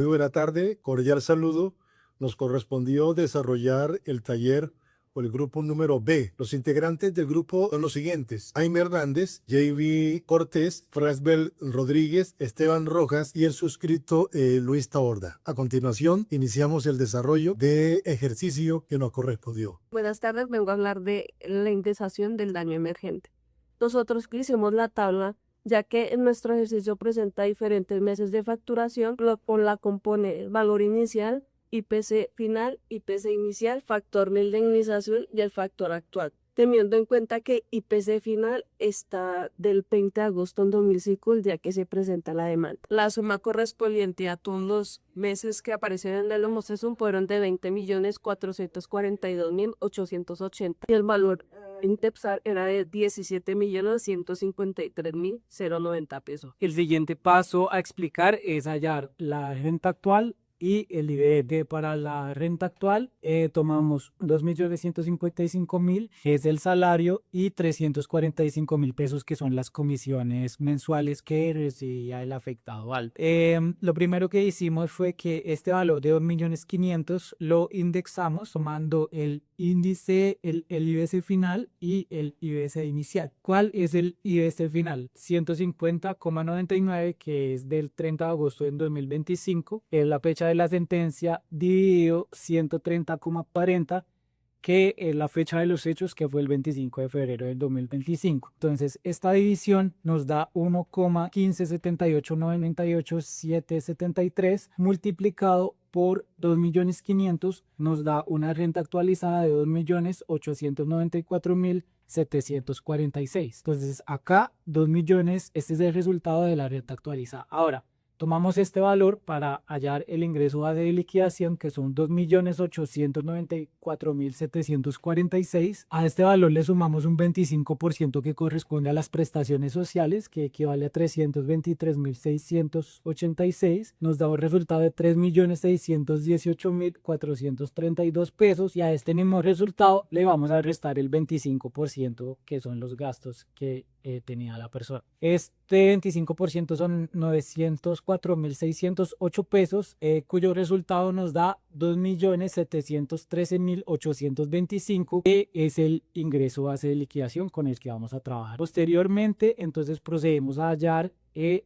Muy buena tarde, cordial saludo. Nos correspondió desarrollar el taller o el grupo número B. Los integrantes del grupo son los siguientes: Jaime Hernández, JB Cortés, Frasbel Rodríguez, Esteban Rojas y el suscrito Luis Taborda. A continuación, iniciamos el desarrollo de ejercicio que nos correspondió. Buenas tardes, vengo a hablar de la indexación del daño emergente. Nosotros hicimos la tabla, ya que en nuestro ejercicio presenta diferentes meses de facturación, lo cual la compone el valor inicial, IPC final, IPC inicial, factor de indemnización y el factor actual. Teniendo en cuenta que IPC final está del 20 de agosto en 2005, el día que se presenta la demanda. La suma correspondiente a todos los meses que aparecen en el homocesum fueron de 20.442.880 y el valor INTEPSAR era de 17.153.090 pesos. El siguiente paso a explicar es hallar la renta actual y el IBD. Para la renta actual tomamos 2.155.000, que es el salario, y 345.000 pesos, que son las comisiones mensuales que recibía el afectado alto. Lo primero que hicimos fue que este valor de 2.500.000 lo indexamos tomando el índice, el IBC final y el IBC inicial. ¿Cuál es el IBC final? 150,99, que es del 30 de agosto del 2025, es la fecha de la sentencia, dividido 130,40, que es la fecha de los hechos, que fue el 25 de febrero del 2025. Entonces, esta división nos da 1,157898773 multiplicado por 2.500.000, nos da una renta actualizada de 2.894.746. Entonces, acá 2 millones, este es el resultado de la renta actualizada. Ahora, tomamos este valor para hallar el ingreso base de liquidación, que son 2.894.746. A este valor le sumamos un 25% que corresponde a las prestaciones sociales, que equivale a 323.686. Nos da un resultado de 3.618.432 pesos, y a este mismo resultado le vamos a restar el 25%, que son los gastos que tenía la persona. Este 25% son 904.608 pesos, cuyo resultado nos da 2.713.825, que es el ingreso base de liquidación con el que vamos a trabajar. Posteriormente, entonces procedemos a hallar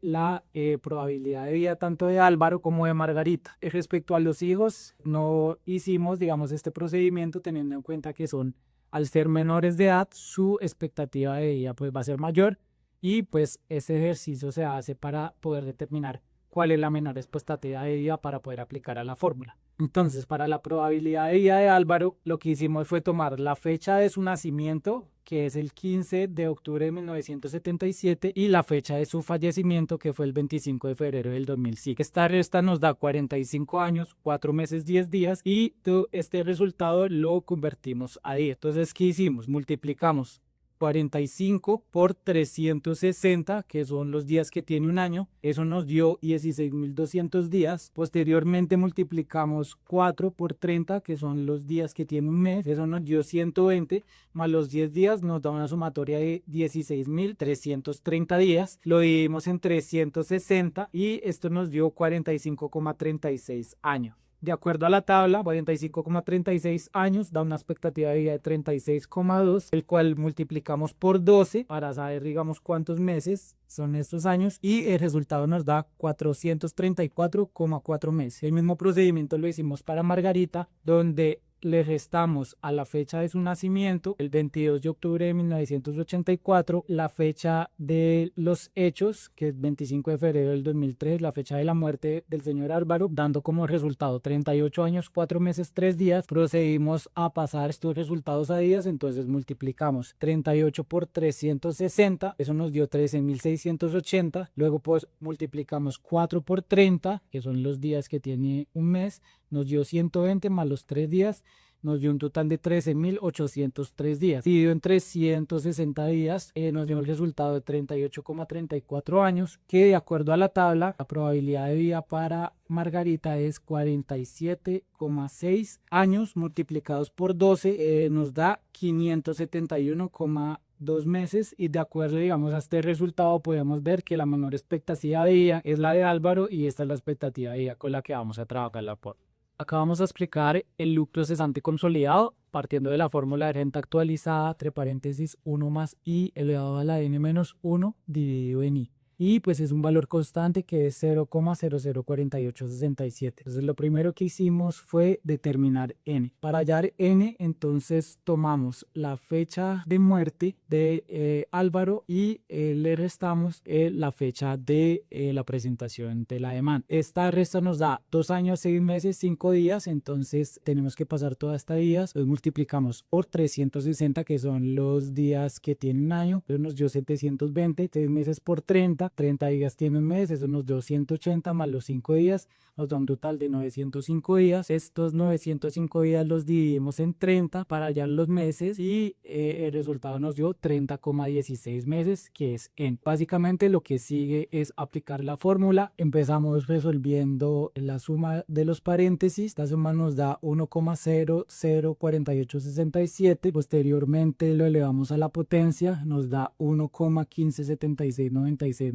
la probabilidad de vida tanto de Álvaro como de Margarita. Respecto a los hijos, no hicimos, digamos, este procedimiento teniendo en cuenta que son, al ser menores de edad, su expectativa de vida pues va a ser mayor, y pues ese ejercicio se hace para poder determinar cuál es la menor expectativa de vida para poder aplicar a la fórmula. Entonces, para la probabilidad de vida de Álvaro, lo que hicimos fue tomar la fecha de su nacimiento, que es el 15 de octubre de 1977, y la fecha de su fallecimiento, que fue el 25 de febrero del 2005. Esta resta nos da 45 años, 4 meses, 10 días, y este resultado lo convertimos a día. Entonces, ¿qué hicimos? Multiplicamos 45 por 360, que son los días que tiene un año. Eso nos dio 16.200 días. Posteriormente multiplicamos 4 por 30, que son los días que tiene un mes. Eso nos dio 120, más los 10 días nos da una sumatoria de 16.330 días. Lo dividimos en 360 y esto nos dio 45,36 años. De acuerdo a la tabla, 45,36 años da una expectativa de vida de 36,2, el cual multiplicamos por 12 para saber, digamos, cuántos meses son estos años, y el resultado nos da 434,4 meses. El mismo procedimiento lo hicimos para Margarita, donde le restamos a la fecha de su nacimiento, el 22 de octubre de 1984, la fecha de los hechos, que es 25 de febrero del 2003, la fecha de la muerte del señor Álvaro, dando como resultado 38 años, 4 meses, 3 días. Procedimos a pasar estos resultados a días, entonces multiplicamos 38 por 360, eso nos dio 13.680, luego pues multiplicamos 4 por 30, que son los días que tiene un mes, nos dio 120 más los 3 días, nos dio un total de 13.803 días. Dividido en 360 días, nos dio el resultado de 38,34 años, que de acuerdo a la tabla, la probabilidad de vida para Margarita es 47,6 años multiplicados por 12, nos da 571,1 2 meses y de acuerdo, digamos, a este resultado podemos ver que la menor expectativa de vida es la de Álvaro y esta es la expectativa de vida con la que vamos a trabajar la por. Acá vamos a explicar el lucro cesante consolidado partiendo de la fórmula de renta actualizada, entre paréntesis 1 más I elevado a la n menos 1 dividido en I. Y pues es un valor constante que es 0,004867. Entonces lo primero que hicimos fue determinar n. Para hallar n, entonces tomamos la fecha de muerte de Álvaro y le restamos la fecha de la presentación de la demanda. Esta resta nos da 2 años, 6 meses, 5 días, entonces tenemos que pasar toda esta días, los multiplicamos por 360 que son los días que tiene un año, entonces nos dio 720, 6 meses por 30 días tiene un mes, eso nos dio 180 más los 5 días, nos da un total de 905 días. Estos 905 días los dividimos en 30 para hallar los meses y el resultado nos dio 30,16 meses, que es en. Básicamente lo que sigue es aplicar la fórmula. Empezamos resolviendo la suma de los paréntesis. La suma nos da 1,004867. Posteriormente lo elevamos a la potencia, nos da 1,157696974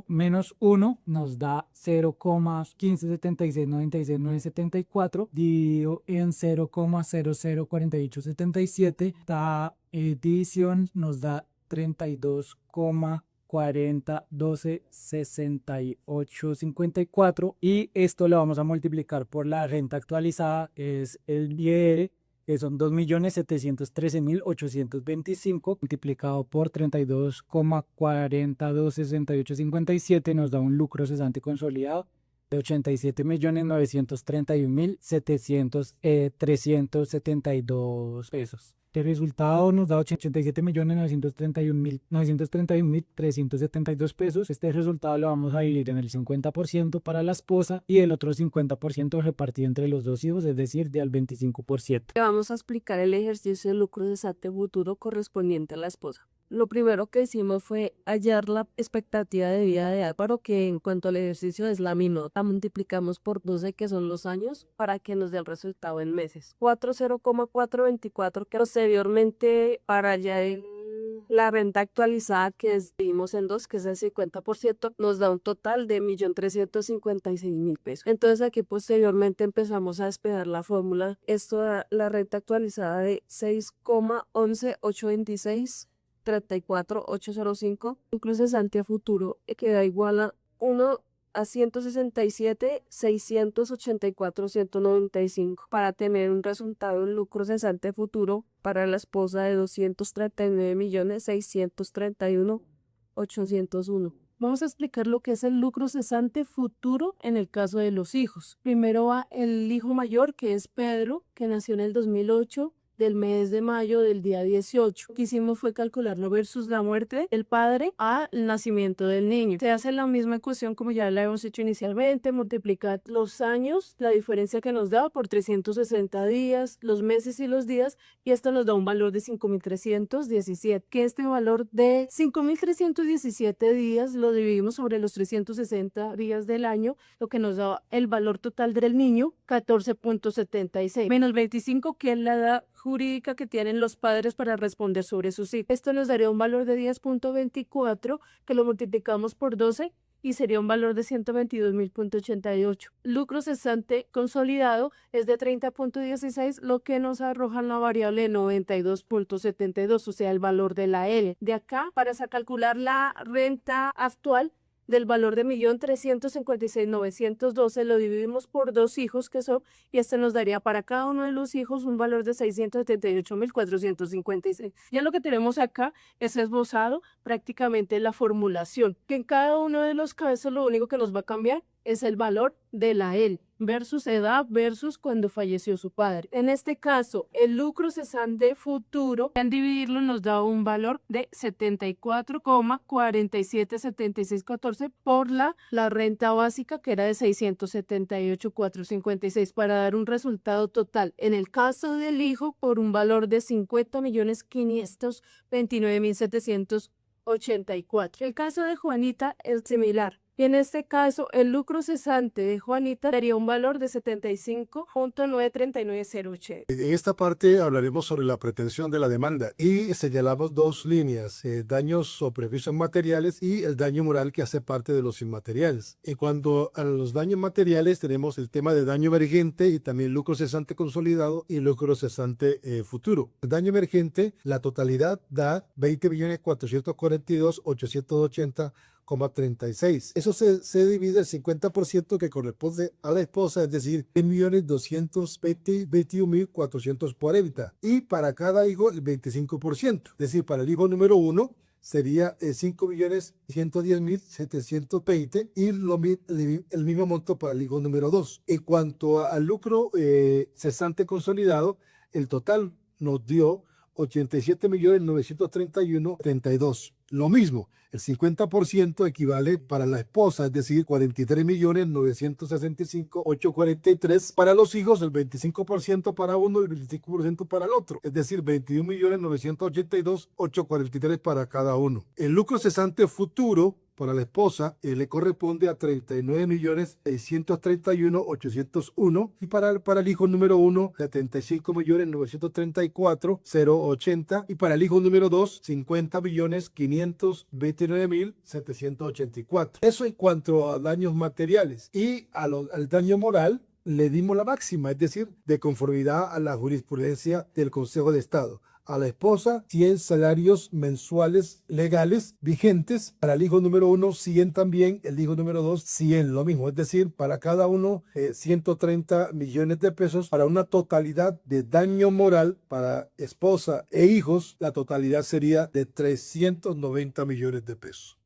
menos 1 nos da 0,157696974 dividido en 0,004877. La división nos da 32,40126854 y esto lo vamos a multiplicar por la renta actualizada, es el IR, que son 2.713.825 multiplicado por 32,40126857 nos da un lucro cesante consolidado de 87.931.372 pesos. El resultado nos da 87.931.372 pesos. Este resultado lo vamos a dividir en el 50% para la esposa y el otro 50% repartido entre los dos hijos, es decir, de al 25%. Vamos a explicar el ejercicio de lucro cesante futuro correspondiente a la esposa. Lo primero que hicimos fue hallar la expectativa de vida de Álvaro, que en cuanto al ejercicio es la minota. Multiplicamos por 12, que son los años, para que nos dé el resultado en meses. 40,424, que posteriormente para hallar la renta actualizada, que dividimos en 2, que es el 50%, nos da un total de 1.356.000 pesos. Entonces aquí posteriormente empezamos a despejar la fórmula. Esto da la renta actualizada de 6,11826. 34,805, lucro cesante a futuro que da igual a 1 a 167,684,195 para tener un resultado en lucro cesante futuro para la esposa de 239.631,801. Vamos a explicar lo que es el lucro cesante futuro en el caso de los hijos. Primero va el hijo mayor, que es Pedro, que nació en el 2008. Del mes de mayo del día 18. Lo que hicimos fue calcularlo versus la muerte del padre al nacimiento del niño. Se hace la misma ecuación como ya la hemos hecho inicialmente, multiplicar los años, la diferencia que nos da por 360 días, los meses y los días, y esto nos da un valor de 5.317, que este valor de 5.317 días lo dividimos sobre los 360 días del año, lo que nos da el valor total del niño, 14,76, menos 25, que es la edad jurídica que tienen los padres para responder sobre sus hijos. Esto nos daría un valor de 10,24, que lo multiplicamos por 12 y sería un valor de 122.000.88. Lucro cesante consolidado es de 30,16, lo que nos arroja la variable de 92,72, o sea, el valor de la L. De acá, para calcular la renta actual, del valor de 1.356.912 lo dividimos por 2 hijos que son, y este nos daría para cada uno de los hijos un valor de 678.456. Ya lo que tenemos acá es esbozado prácticamente la formulación, que en cada uno de los casos lo único que nos va a cambiar es el valor de la L versus edad versus cuando falleció su padre. En este caso, el lucro cesante futuro, al dividirlo nos da un valor de 74,477614 por la renta básica, que era de 678,456, para dar un resultado total en el caso del hijo por un valor de 50.529.784. El caso de Juanita es similar. Y en este caso, el lucro cesante de Juanita daría un valor de 75.93908. En esta parte hablaremos sobre la pretensión de la demanda y señalamos dos líneas, daños o prejuicios materiales y el daño moral que hace parte de los inmateriales. En cuanto a los daños materiales, tenemos el tema de daño emergente y también lucro cesante consolidado y lucro cesante futuro. El daño emergente, la totalidad da 20.442.880,36. Eso se divide el 50% que corresponde a la esposa, es decir, 10.221.440. Y para cada hijo el 25%. Es decir, para el hijo número 1 sería 5.110.720 y el mismo monto para el hijo número 2. En cuanto al lucro cesante consolidado, el total nos dio 87.931.32. Lo mismo, el 50% equivale para la esposa, es decir, 43.965.843. Para los hijos, el 25% para uno y el 25% para el otro, es decir, 21.982.843 para cada uno. El lucro cesante futuro para la esposa le corresponde a 39.631.801 y para el hijo número 1 75.934.080 y para el hijo número 2 50.529.784. Eso en cuanto a daños materiales. Y al daño moral le dimos la máxima, es decir, de conformidad a la jurisprudencia del Consejo de Estado. A la esposa, 100 salarios mensuales legales vigentes. Para el hijo número 1, 100 también. El hijo número 2, 100. Lo mismo. Es decir, para cada uno, 130 millones de pesos. Para una totalidad de daño moral para esposa e hijos, la totalidad sería de 390 millones de pesos.